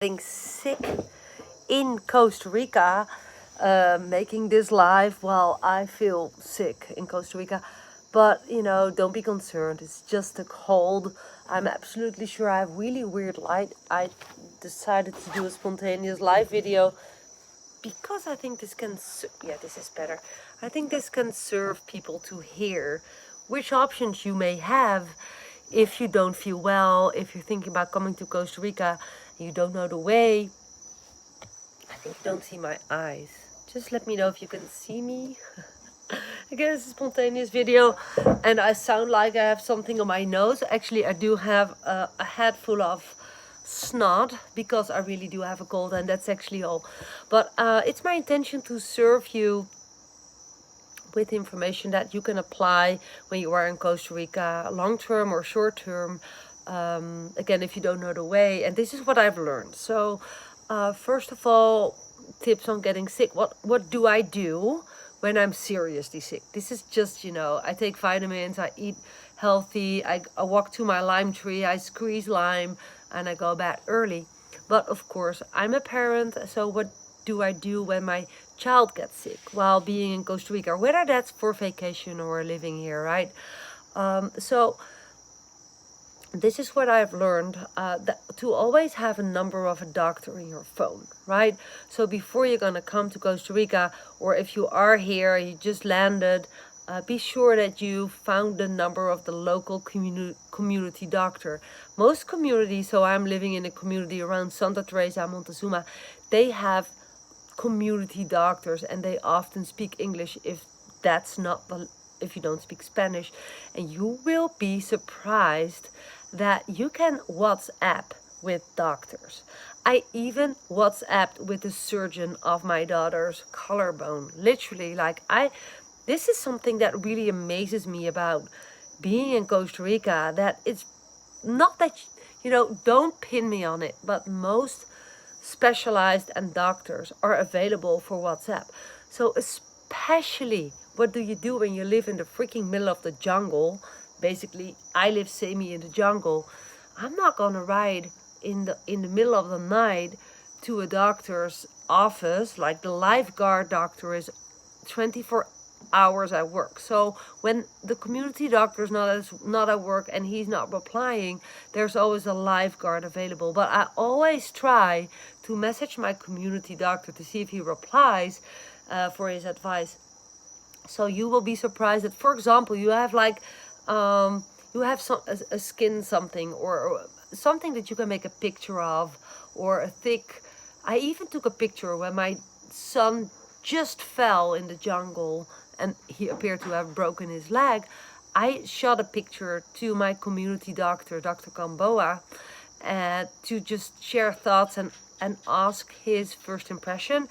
getting sick in Costa Rica, making this live while I feel sick in Costa Rica. But don't be concerned. It's just a cold. I'm absolutely sure I have really weird light. I decided to do a spontaneous live video because I think this can. Yeah, this is better. I think this can serve people to hear which options you may have if you don't feel well, if you're thinking about coming to Costa Rica, and you don't know the way. I think you don't see my eyes. Just let me know if you can see me. Again, it's a spontaneous video, and I sound like I have something on my nose. Actually, I do have a head full of snot because I really do have a cold, and that's actually all. But it's my intention to serve you with information that you can apply when you are in Costa Rica, long term or short term. Again, if you don't know the way, and this is what I've learned. So, first of all, tips on getting sick. What do I do when I'm seriously sick? This is just I take vitamins, I eat healthy, I walk to my lime tree, I squeeze lime, and I go back early. But of course, I'm a parent, so what do I do when my child gets sick while being in Costa Rica, whether that's for vacation or living here, right? So this is what I've learned, that to always have a number of a doctor in your phone, right? So before you're gonna come to Costa Rica, or if you are here, you just landed, be sure that you found the number of the local community doctor. Most communities, so I'm living in a community around Santa Teresa, Montezuma, they have community doctors, and they often speak English if that's not the if you don't speak Spanish. And you will be surprised that you can WhatsApp with doctors. I even WhatsApped with the surgeon of my daughter's collarbone. Literally, this is something that really amazes me about being in Costa Rica, that it's not that, don't pin me on it, but most specialized and doctors are available for WhatsApp. So especially, what do you do when you live in the freaking middle of the jungle? Basically, I live semi in the jungle. I'm not gonna ride in the middle of the night to a doctor's office. Like, the lifeguard doctor is 24 hours at work. So when the community doctor is not at work and he's not replying, there's always a lifeguard available. But I always try to message my community doctor to see if he replies for his advice. So you will be surprised that, for example, you have a skin something, or something that you can make a picture of, or a thick. I even took a picture when my son just fell in the jungle and he appeared to have broken his leg. I shot a picture to my community doctor, Dr. Gamboa, to just share thoughts and ask his first impression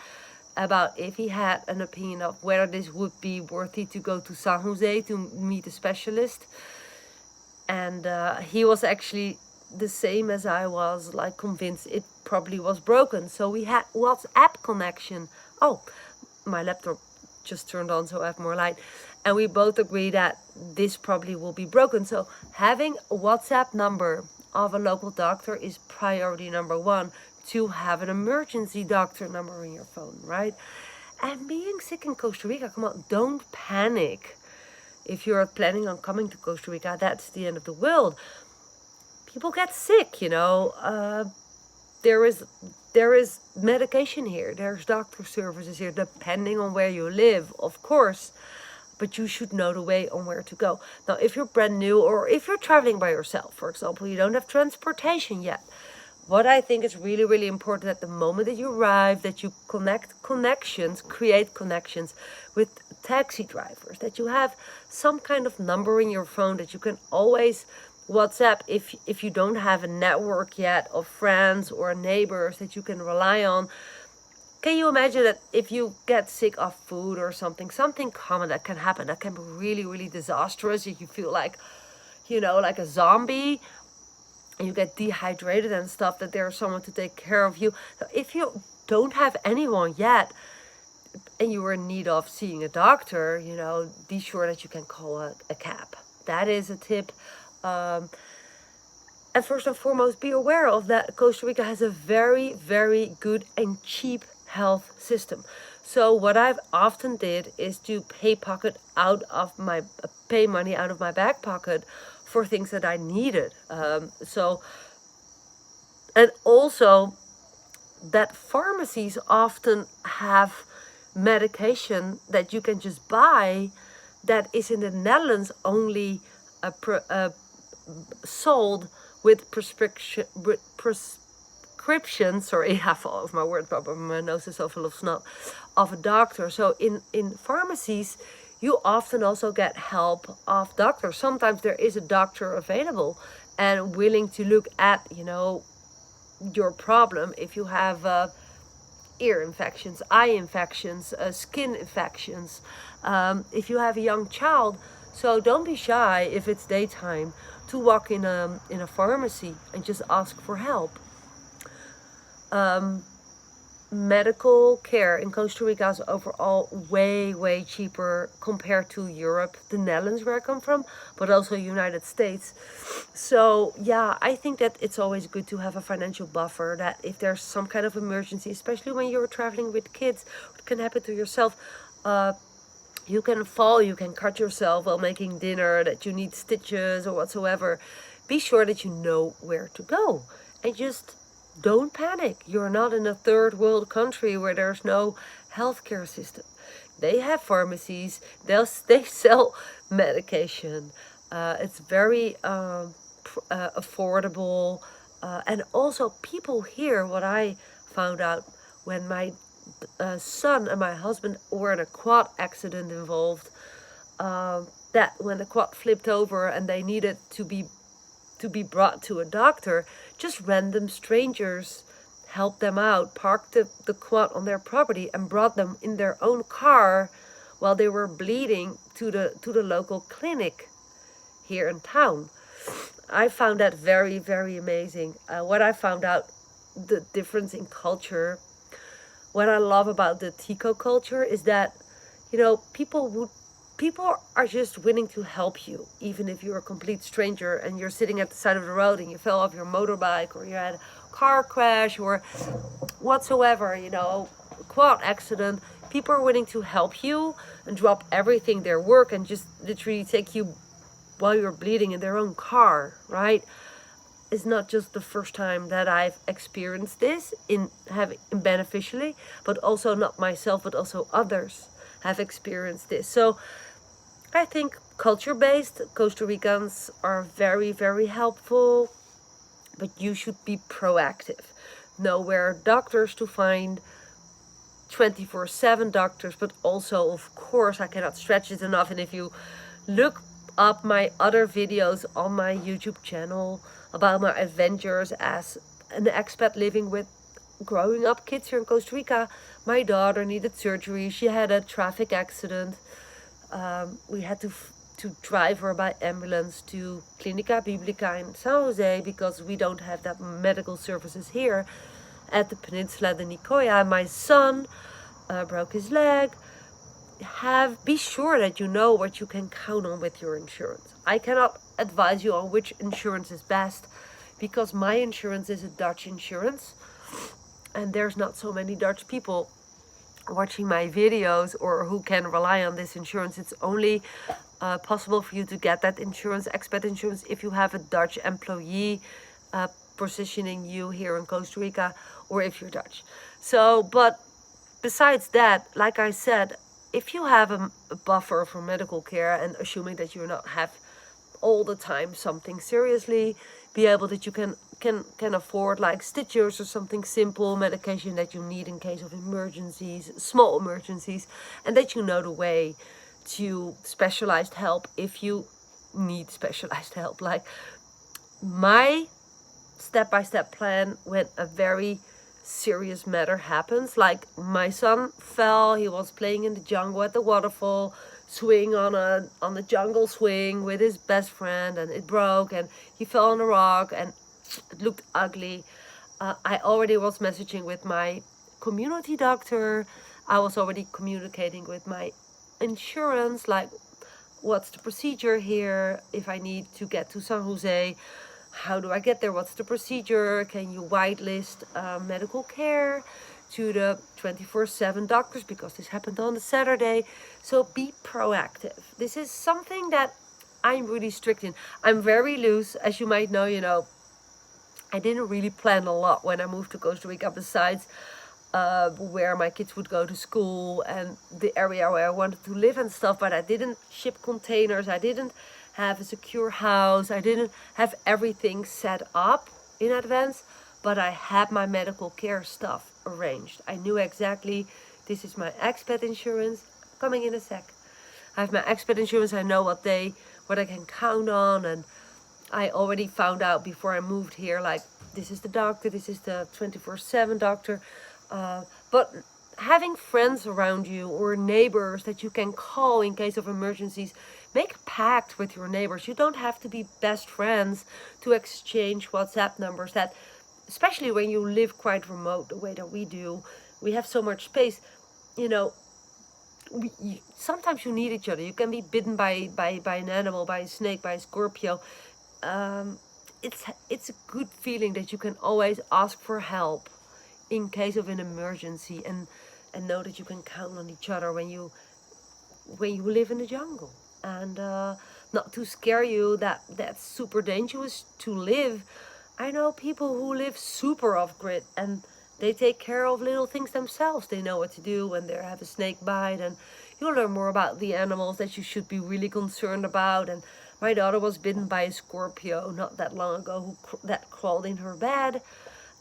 about if he had an opinion of whether this would be worthy to go to San Jose to meet a specialist. And he was actually the same as I was, like, convinced it probably was broken. So we had WhatsApp connection. Oh, my laptop just turned on, so I have more light. And we both agree that this probably will be broken. So having a WhatsApp number of a local doctor is priority number one, to have an emergency doctor number in your phone, right? And being sick in Costa Rica, come on, don't panic. If you're planning on coming to Costa Rica, that's the end of the world. People get sick, there is medication here, there's doctor services here, depending on where you live, of course, but you should know the way on where to go. Now, if you're brand new, or if you're traveling by yourself, for example, you don't have transportation yet, what I think is really, really important at the moment that you arrive, that you create connections with taxi drivers, that you have some kind of number in your phone that you can always WhatsApp if you don't have a network yet of friends or neighbors that you can rely on. Can you imagine that if you get sick of food or something common that can happen, that can be really, really disastrous, if you feel like a zombie, and you get dehydrated and stuff, that there's someone to take care of you. So if you don't have anyone yet and you are in need of seeing a doctor, be sure that you can call a cab. That is a tip. And first and foremost, be aware of that Costa Rica has a very, very good and cheap health system. So what I've often did is to pay money out of my back pocket for things that I needed. And also that pharmacies often have medication that you can just buy that is in the Netherlands only sold with prescription, sorry, I fall off my word problem, my nose is so full of snot, of a doctor. So in pharmacies, you often also get help of doctors. Sometimes there is a doctor available and willing to look at, your problem. If you have ear infections, eye infections, skin infections, if you have a young child. So don't be shy if it's daytime to walk in a pharmacy and just ask for help. Medical care in Costa Rica is overall way, way cheaper compared to Europe, the Netherlands where I come from, but also United States. So yeah, I think that it's always good to have a financial buffer, that if there's some kind of emergency, especially when you're traveling with kids, it can happen to yourself. You can fall, you can cut yourself while making dinner, that you need stitches or whatsoever. Be sure that you know where to go and just don't panic. You're not in a third world country where there's no healthcare system. They have pharmacies, they sell medication. It's very affordable. And also people here, what I found out when my son and my husband were in a quad accident involved, that when the quad flipped over and they needed to be brought to a doctor, just random strangers helped them out, parked the quad on their property and brought them in their own car while they were bleeding to the local clinic here in town. I found that very, very amazing. What I found out, the difference in culture, what I love about the Tico culture is that, people are just willing to help you, even if you're a complete stranger and you're sitting at the side of the road and you fell off your motorbike or you had a car crash or whatsoever, quad accident. People are willing to help you and drop everything, their work, and just literally take you while you're bleeding in their own car, right? It's not just the first time that I've experienced this in beneficially, but also not myself, but also others have experienced this. So I think culture-based Costa Ricans are very, very helpful, but you should be proactive. Know where doctors to find, 24/7 doctors, but also, of course, I cannot stretch it enough. And if you look up my other videos on my YouTube channel about my adventures as an expat living with growing up kids here in Costa Rica, my daughter needed surgery. She had a traffic accident. We had to drive her by ambulance to Clínica Bíblica in San Jose because we don't have that medical services here at the Peninsula de Nicoya. My son broke his leg. Be sure that you know what you can count on with your insurance. I cannot advise you on which insurance is best because my insurance is a Dutch insurance and there's not so many Dutch people watching my videos or who can rely on this insurance. It's only possible for you to get that insurance, expat insurance, if you have a Dutch employee positioning you here in Costa Rica, or if you're Dutch. So, but besides that, like I said, if you have a buffer for medical care, and assuming that you not have all the time something seriously, be able that you can afford like stitches or something simple, medication that you need in case of emergencies, small emergencies, and that you know the way to specialized help if you need specialized help. Like my step-by-step plan when a very serious matter happens, like my son fell, he was playing in the jungle at the waterfall, swing on the jungle swing with his best friend, and it broke and he fell on a rock and it looked ugly. I already was messaging with my community doctor. I was already communicating with my insurance, like what's the procedure here if I need to get to San Jose, how do I get there? What's the procedure? Can you whitelist medical care to the 24/7 doctors, because this happened on a Saturday. So be proactive. This is something that I'm really strict in. I'm very loose, as you might know. I didn't really plan a lot when I moved to Costa Rica, besides where my kids would go to school and the area where I wanted to live and stuff. But I didn't ship containers. I didn't have a secure house. I didn't have everything set up in advance. But I had my medical care stuff arranged. I knew exactly, this is my expat insurance. Coming in a sec. I have my expat insurance. I know what I can count on, and I already found out before I moved here, like, this is the doctor, this is the 24/7 doctor. But having friends around you or neighbors that you can call in case of emergencies, make a pact with your neighbors. You don't have to be best friends to exchange WhatsApp numbers. That, especially when you live quite remote, the way that we do, we have so much space. Sometimes you need each other. You can be bitten by an animal, by a snake, by a Scorpio. It's a good feeling that you can always ask for help in case of an emergency, and know that you can count on each other when you live in the jungle, and not to scare you that that's super dangerous to live. I know people who live super off grid, and they take care of little things themselves. They know what to do when they have a snake bite, and you'll learn more about the animals that you should be really concerned about. And my daughter was bitten by a Scorpio not that long ago that crawled in her bed.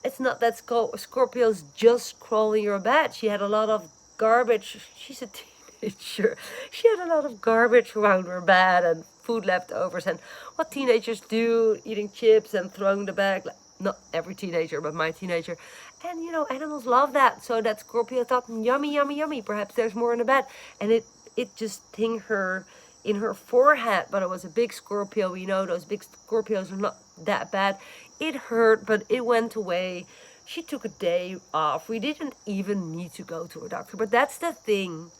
It's not that Scorpios just crawl in your bed. She had a lot of garbage. She's a teenager. She had a lot of garbage around her bed and food leftovers, and what teenagers do, eating chips and throwing the bag. Not every teenager, but my teenager. And animals love that. So that Scorpio thought, yummy, yummy, yummy. Perhaps there's more in the bed. And it just stung her in her forehead. But it was a big Scorpio. Those big Scorpios are not that bad. It hurt, but it went away. She took a day off. We didn't even need to go to a doctor. But that's the thing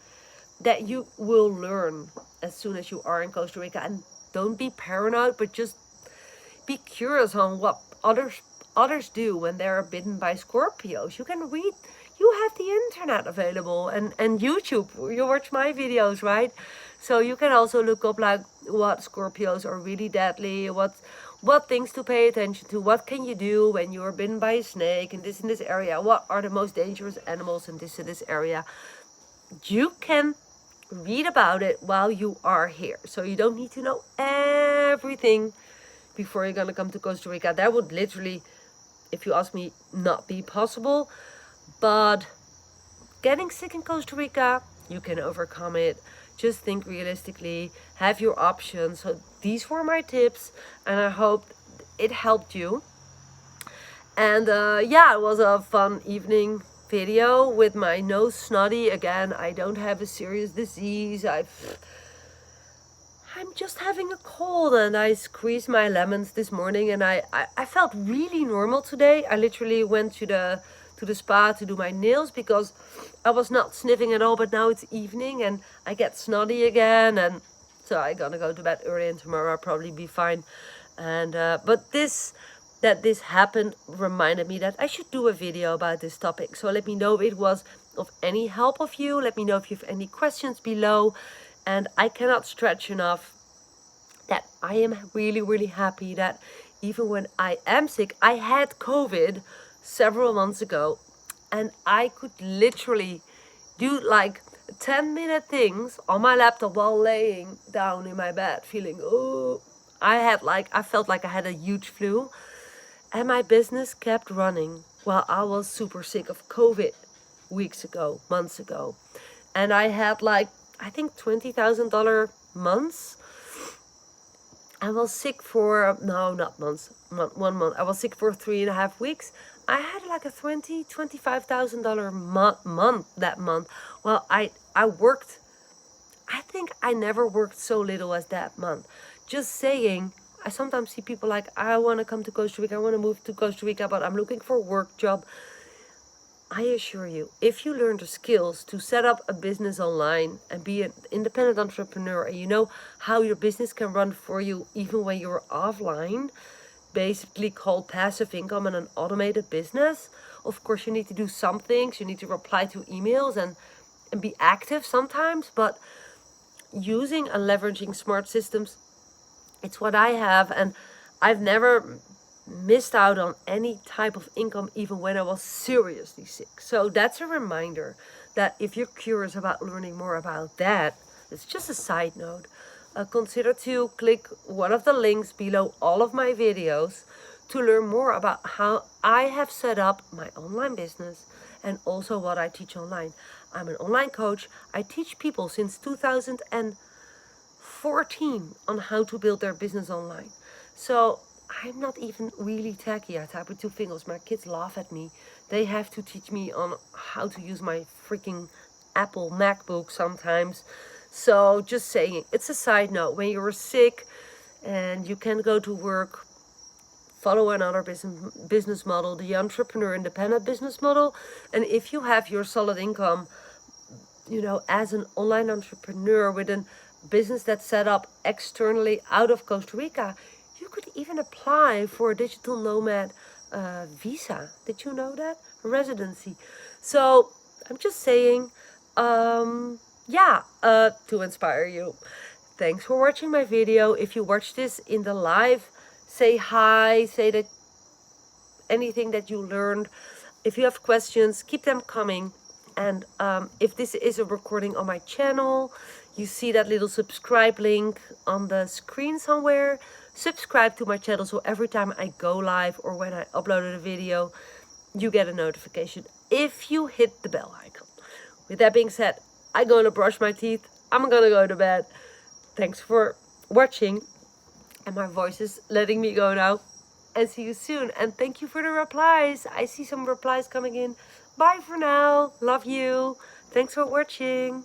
that you will learn as soon as you are in Costa Rica. And don't be paranoid, but just be curious on what others do when they're bitten by Scorpios. You can read. You have the internet available, and YouTube. You watch my videos, right? So you can also look up like what Scorpios are really deadly, what things to pay attention to, what can you do when you're bitten by a snake in this area, what are the most dangerous animals in this area. You can read about it while you are here. So you don't need to know everything before you're gonna come to Costa Rica. That would literally, if you ask me, not be possible. But getting sick in Costa Rica, you can overcome it. Just think realistically, have your options. So these were my tips, and I hope it helped you. And it was a fun evening video with my nose snotty. Again, I don't have a serious disease. I'm just having a cold, and I squeezed my lemons this morning, and I felt really normal today. I literally went to the spa to do my nails because I was not sniffing at all, but now it's evening and I get snotty again, and so I'm gonna go to bed early, and tomorrow I'll probably be fine. And but this happened reminded me that I should do a video about this topic. So let me know if it was of any help of you. Let me know if you have any questions below. And I cannot stretch enough that I am really, really happy that even when I am sick, I had COVID several months ago, and I could literally do like 10-minute things on my laptop while laying down in my bed feeling, I felt like I had a huge flu, and my business kept running while I was super sick of COVID months ago. And I had like, I think $20,000 months. I was sick for, no, not months, 1 month. I was sick for 3.5 weeks. I had like a $25,000 month that month. Well, I worked, I think I never worked so little as that month. Just saying, I sometimes see people like, I want to come to Costa Rica, I want to move to Costa Rica, but I'm looking for a work job. I assure you, if you learn the skills to set up a business online and be an independent entrepreneur, and you know how your business can run for you even when you're offline, basically called passive income and an automated business. Of course, you need to do some things. You need to reply to emails and be active sometimes, but using and leveraging smart systems, it's what I have, and I've never missed out on any type of income, even when I was seriously sick. So that's a reminder that if you're curious about learning more about that, it's just a side note. Consider to click one of the links below all of my videos to learn more about how I have set up my online business and also what I teach online. I'm an online coach. I teach people since 2014 on how to build their business online. So I'm not even really techy. I type with two fingers. My kids laugh at me. They have to teach me on how to use my freaking Apple MacBook sometimes. So just saying, it's a side note. When you're sick and you can't go to work, follow another business model, the entrepreneur independent business model. And if you have your solid income, as an online entrepreneur with a business that's set up externally out of Costa Rica, you could even apply for a digital nomad visa. Did you know that? Residency. So I'm just saying, to inspire you. Thanks for watching my video. If you watch this in the live, say hi, say that anything that you learned. If you have questions, keep them coming. And if this is a recording on my channel, you see that little subscribe link on the screen somewhere. Subscribe to my channel so every time I go live or when I uploaded a video, you get a notification if you hit the bell icon. With that being said, I'm gonna brush my teeth. I'm gonna go to bed. Thanks for watching. And my voice is letting me go now. And see you soon. And thank you for the replies. I see some replies coming in. Bye for now. Love you. Thanks for watching.